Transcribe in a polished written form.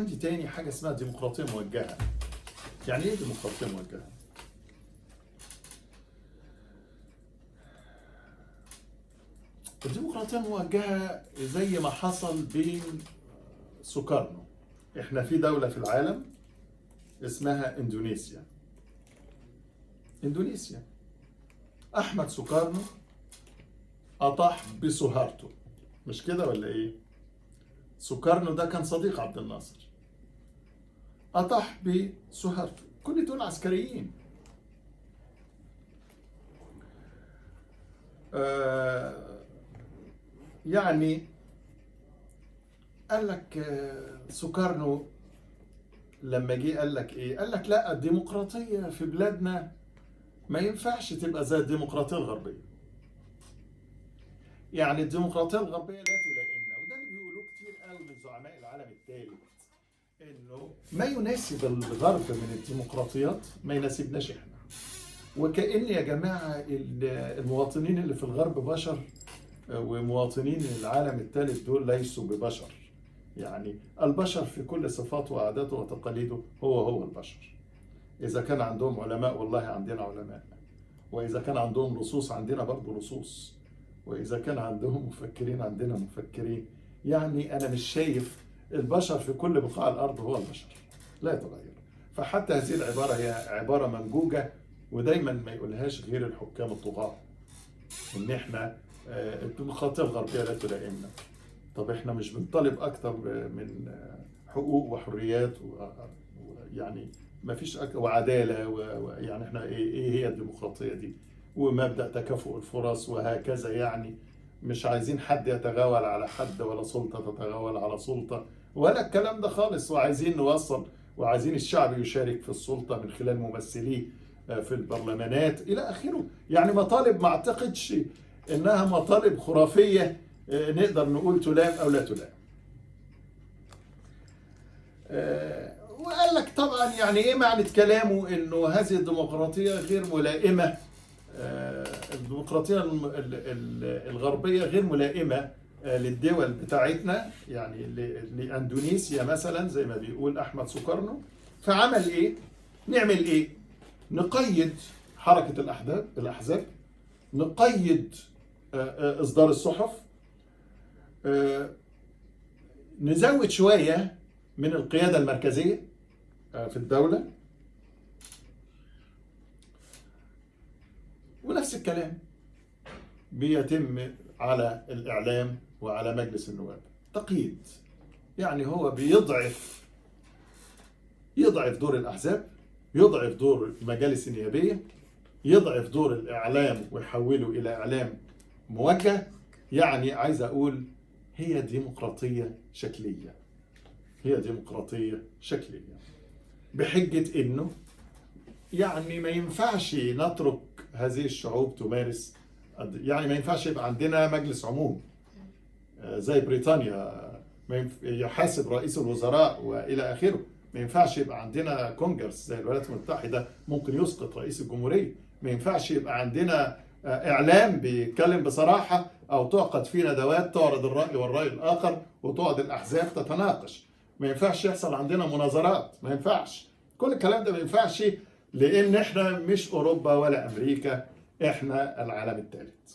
عندي تاني حاجة اسمها ديمقراطية موجهة. يعني ايه ديمقراطية موجهة؟ الديمقراطية الموجهة زي ما حصل بين سوكارنو. احنا في دولة في العالم اسمها اندونيسيا. احمد سوكارنو اطاح بسوهارتو، مش كده ولا ايه؟ سوكارنو ده كان صديق عبد الناصر، اطاح بسوهارتو، كل دول عسكريين. يعني قال لك سوكارنو لما جه قال لك ايه؟ قال لك لا، الديمقراطية في بلادنا ما ينفعش تبقى زي الديمقراطية الغربية. يعني الديمقراطية الغربية لا تلائمنا، وده اللي بيقولوه كتير قوي من زعماء العالم الثالث، انه ما يناسب الغرب من الديمقراطيات ما يناسبناش احنا. وكأن يا جماعة المواطنين اللي في الغرب بشر، ومواطنين العالم الثالث دول ليسوا ببشر. يعني البشر في كل صفاته وعاداته وتقاليده هو البشر. إذا كان عندهم علماء والله عندنا علماء، وإذا كان عندهم لصوص عندنا برضه لصوص، وإذا كان عندهم مفكرين عندنا مفكرين. يعني أنا مش شايف البشر في كل بقاع الأرض هو البشر، لا يتغير. فحتى هذه العبارة هي عبارة منجوجة، ودايما ما يقولهاش غير الحكام الطغاة، إن إحنا الديمقراطية الغربية لا تلائمنا. طب إحنا مش بنطالب أكتر من حقوق وحريات يعني ما فيش وعدالة يعني إحنا إيه هي الديمقراطية دي؟ ومبدأ تكافؤ الفرص وهكذا. يعني مش عايزين حد يتغاول على حد، ولا سلطة تتغاول على سلطة، ولا الكلام ده خالص. وعايزين نوصل، وعايزين الشعب يشارك في السلطة من خلال ممثليه في البرلمانات إلى آخره. يعني مطالب ما أعتقدش إنها مطالب خرافية نقدر نقول تلام أو لا تلام. وقال لك طبعا يعني إيه معنى كلامه؟ إنه هذه الديمقراطية غير ملائمة، الديمقراطية الغربية غير ملائمة للدول بتاعتنا، يعني لأندونيسيا مثلا زي ما بيقول أحمد سوكارنو. فعمل إيه؟ نعمل إيه؟ نقيد حركة الأحزاب، نقيد إصدار الصحف، نزود شوية من القيادة المركزية في الدولة، ونفس الكلام بيتم على الإعلام وعلى مجلس النواب. تقييد، يعني هو بيضعف دور الأحزاب، يضعف دور المجالس النيابية، يضعف دور الإعلام ويحوله إلى إعلام موجه. يعني عايز أقول هي ديمقراطية شكلية، بحجة إنه يعني ما ينفعش نترك هذه الشعوب تمارس. يعني ما ينفعش يبقى عندنا مجلس عموم زي بريطانيا يحاسب رئيس الوزراء وإلى آخره. ما ينفعش يبقى عندنا كونجرس زي الولايات المتحدة ممكن يسقط رئيس الجمهورية. ما ينفعش يبقى عندنا إعلام بيتكلم بصراحة، أو تعقد فيه ندوات تعرض الرأي والرأي الآخر وتقعد الأحزاب تتناقش. ما ينفعش يحصل عندنا مناظرات، ما ينفعش. كل الكلام ده ما ينفعش، لأن إحنا مش أوروبا ولا أمريكا، إحنا العالم الثالث.